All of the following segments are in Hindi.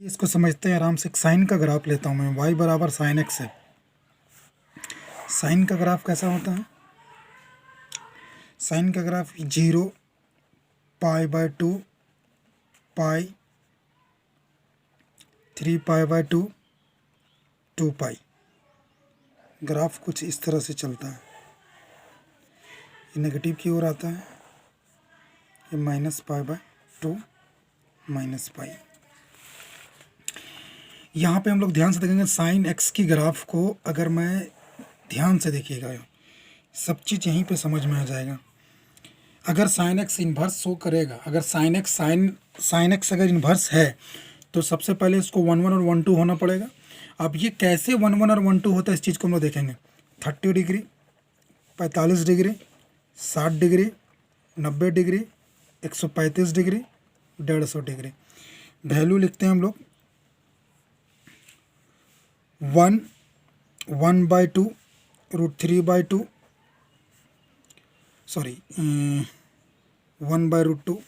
इसको समझते हैं आराम से। एक साइन का ग्राफ लेता हूँ मैं, y बराबर साइन एक्स है। साइन का ग्राफ कैसा होता है? साइन का ग्राफ 0, π/2, पाई, 3π/2, 2π। ग्राफ कुछ इस तरह से चलता है। ये नेगेटिव की ओर आता है, ये -π/2 -π। यहाँ पे हम लोग ध्यान से देखेंगे साइन एक्स की ग्राफ को। अगर मैं ध्यान से देखिएगा, सब चीज़ यहीं पे समझ में आ जाएगा। अगर साइन एक्स इन्वर्स शो करेगा, अगर साइन एक्स अगर इन्वर्स है तो सबसे पहले इसको 1 1 और 1 2 होना पड़ेगा। अब ये कैसे 1 1 और 1 2 होता है, इस चीज़ को हम लोग देखेंगे। 30 degree, 45 degree, 60 degree, 90 degree, 135 degree, 150 degree. Value लिखते हैं हम लोग 1/2 √3/2, सॉरी 1/√2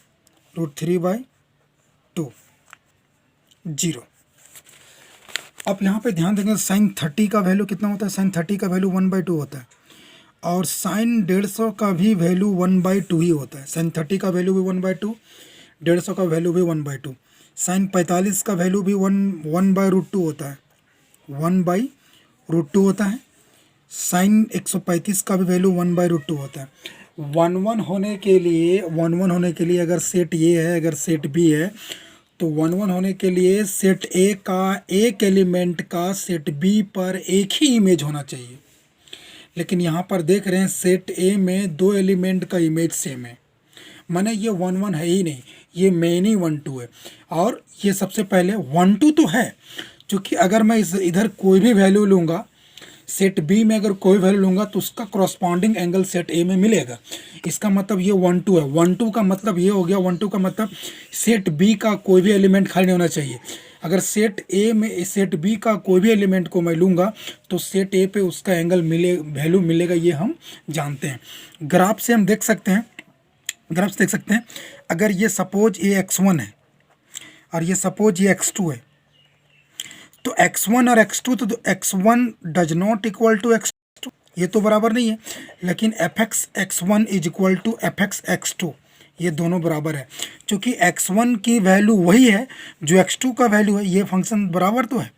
√3/2, 0। अब यहाँ पे ध्यान देंगे साइन 30 का वैल्यू कितना होता है? साइन 30 का वैल्यू 1/2 होता है, और साइन 150 का भी वैल्यू 1/2 ही होता है। साइन 30 का वैल्यू भी 1/2, 150 का वैल्यू भी 1/2। साइन 45 का वैल्यू भी 1/√2 होता है, 1/√2 होता है। साइन 135 का भी वैल्यू 1/√2 होता है। 1 1 होने के लिए अगर सेट ये है, अगर सेट बी है, तो 1 1 होने के लिए सेट ए का एक एलिमेंट का सेट बी पर एक ही इमेज होना चाहिए। लेकिन यहाँ पर देख रहे हैं सेट ए में 2 एलिमेंट का इमेज सेम है, माने ये 1 1 है ही नहीं, ये मेन ही 1 2 है। और ये सबसे पहले 1 2 तो है, क्योंकि अगर मैं इधर कोई भी वैल्यू लूँगा, सेट बी में अगर कोई वैल्यू लूँगा तो उसका करस्पॉन्डिंग एंगल सेट ए में मिलेगा। इसका मतलब ये 1 2 है। 1 2 का मतलब ये हो गया, 1 2 का मतलब सेट बी का कोई भी एलिमेंट खाली नहीं होना चाहिए। अगर सेट ए में सेट बी का कोई भी एलिमेंट को मैं लूँगा तो सेट ए पे उसका एंगल वैल्यू मिलेगा, ये हम जानते हैं। ग्राफ से हम देख सकते हैं, अगर ये सपोज ये x1 है और ये सपोज ये x2 है, तो x1 और x2 तो x1 does not equal to x2, ये तो बराबर नहीं है। लेकिन fx x1 is equal to fx x2, ये दोनों बराबर है। क्योंकि x1 की वैल्यू वही है जो x2 का वैल्यू है, ये फंक्शन बराबर तो है।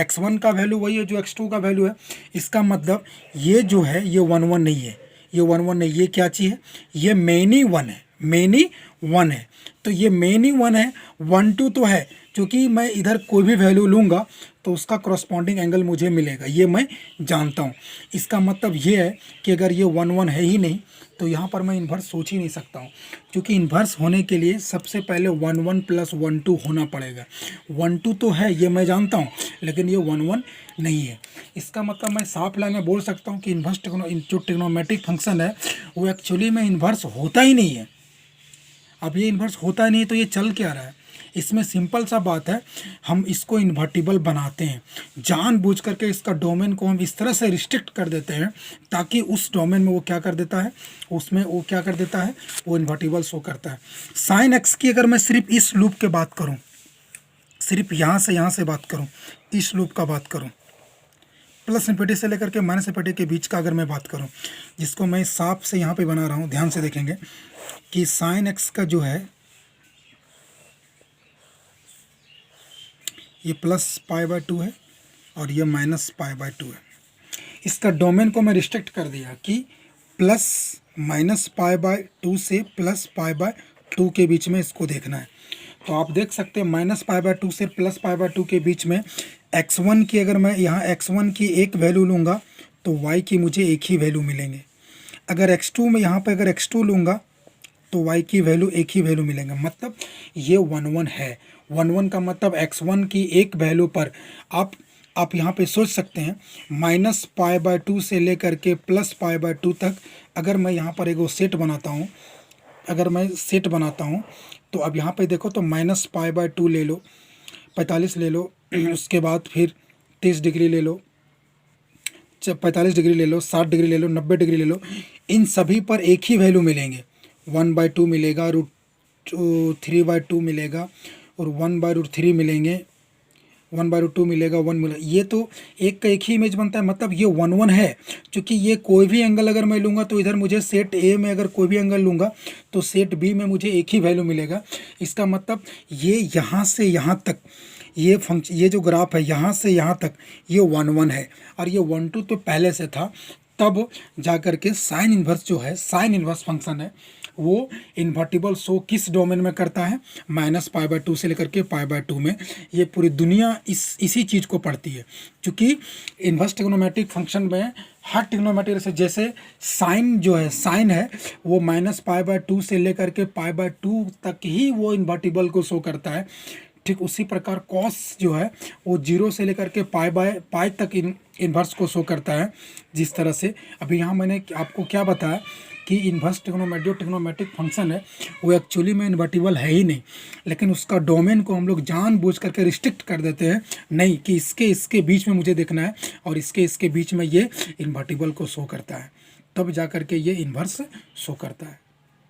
x1 का वैल्यू वही है जो x2 का वैल्यू है। इसका मतलब ये जो है ये 1 1 नहीं है, ये 1 1 नहीं, ये क्या चीज़ है? ये मेनी 1 है, मेनी 1 है। तो ये मेनी 1 है, 1 2 तो है, क्योंकि मैं इधर कोई भी वैल्यू लूँगा तो उसका करस्पॉन्डिंग एंगल मुझे मिलेगा, ये मैं जानता हूँ। इसका मतलब ये है कि अगर ये 1 1 है ही नहीं तो यहाँ पर मैं इन्वर्स सोच ही नहीं सकता हूँ, क्योंकि इन्वर्स होने के लिए सबसे पहले 1 1 + 1 2 होना पड़ेगा। 1 2 तो है, ये मैं जानता हूँ, लेकिन ये 1 1 नहीं है। इसका मतलब मैं साफ लाइन में बोल सकता हूँ कि इन्वर्स जो ट्रिग्नोमेट्रिक फंक्शन है वो एक्चुअली में इन्वर्स होता ही नहीं है। अब ये इन्वर्स होता नहीं है तो ये चल क्या रहा है? इसमें सिंपल सा बात है, हम इसको इन्वर्टिबल बनाते हैं जानबूझ करके। इसका डोमेन को हम इस तरह से रिस्ट्रिक्ट कर देते हैं ताकि उस डोमेन में वो क्या कर देता है, वो इन्वर्टिबल शो करता है। साइन एक्स की अगर मैं सिर्फ इस लूप के बात करूँ, सिर्फ यहाँ से बात करूँ, इस लूप का बात करूँ, प्लस इन्फिनिटी से लेकर के माइनस इन्फिनिटी के बीच का अगर मैं बात करूँ, जिसको मैं साफ से यहाँ पे बना रहा हूँ, ध्यान से देखेंगे कि साइन एक्स का जो है ये +π/2 है और ये -π/2 है। इसका डोमेन को मैं रिस्ट्रिक्ट कर दिया कि ±π/2 से +π/2 के बीच में इसको देखना है। तो आप देख सकते हैं -π/2 से +π/2 के बीच में x1 की, अगर मैं यहाँ x1 की एक वैल्यू लूँगा तो y की मुझे एक ही वैल्यू मिलेंगे। अगर x2 में यहाँ पर अगर x2 लूँगा तो y की वैल्यू एक ही वैल्यू मिलेगा। मतलब ये 1 1 है। 1 1 का मतलब x1 की एक वैल्यू पर आप यहाँ पे सोच सकते हैं -π/2 से लेकर के +π/2 तक। अगर मैं यहाँ पर एक सेट बनाता हूँ, तो अब यहाँ पे देखो तो -π/2 ले लो, 45 ले लो, उसके बाद फिर 30 डिग्री ले लो, 45 डिग्री ले लो, 60 डिग्री ले लो, 90 डिग्री ले लो। इन सभी पर एक ही वैल्यू मिलेंगे, 1/2 मिलेगा, √3/2 मिलेगा और 1/√3 मिलेंगे, 1/2 मिलेगा, 1 मिलेगा। ये तो एक का एक ही इमेज बनता है, मतलब ये 1 1 है। क्योंकि ये कोई भी एंगल अगर मैं लूँगा तो इधर मुझे सेट ए में अगर कोई भी एंगल लूँगा तो सेट बी में मुझे एक ही वैल्यू मिलेगा। इसका मतलब ये यहाँ से यहाँ तक ये जो ग्राफ है यहाँ से यहाँ तक ये 1 1 है, और ये 1 2 तो पहले से था। तब जा कर के साइन इन्वर्स जो है, साइन इन्वर्स फंक्शन है, वो इन्वर्टिबल शो किस डोमेन में करता है, -π/2 से लेकर के π/2 में। ये पूरी दुनिया इसी चीज़ को पढ़ती है, क्योंकि इन्वर्स ट्रिग्नोमेट्रिक फंक्शन में हर ट्रिग्नोमेट्रिक से, जैसे साइन जो है, साइन है वो -π/2 से लेकर के π/2 तक ही वो इन्वर्टिबल को शो करता है। ठीक उसी प्रकार कॉस जो है वो 0 से लेकर के पाई तक इन्वर्स को शो करता है। जिस तरह से अभी यहाँ मैंने आपको क्या बताया कि इन्वर्स ट्रिग्नोमेट्रिक फंक्शन है वो एक्चुअली में इन्वर्टिबल है ही नहीं, लेकिन उसका डोमेन को हम लोग जानबूझ करके रिस्ट्रिक्ट कर देते हैं, नहीं कि इसके बीच में मुझे देखना है और इसके बीच में ये इन्वर्टिबल को शो करता है, तब जा कर के ये इन्वर्स शो करता है।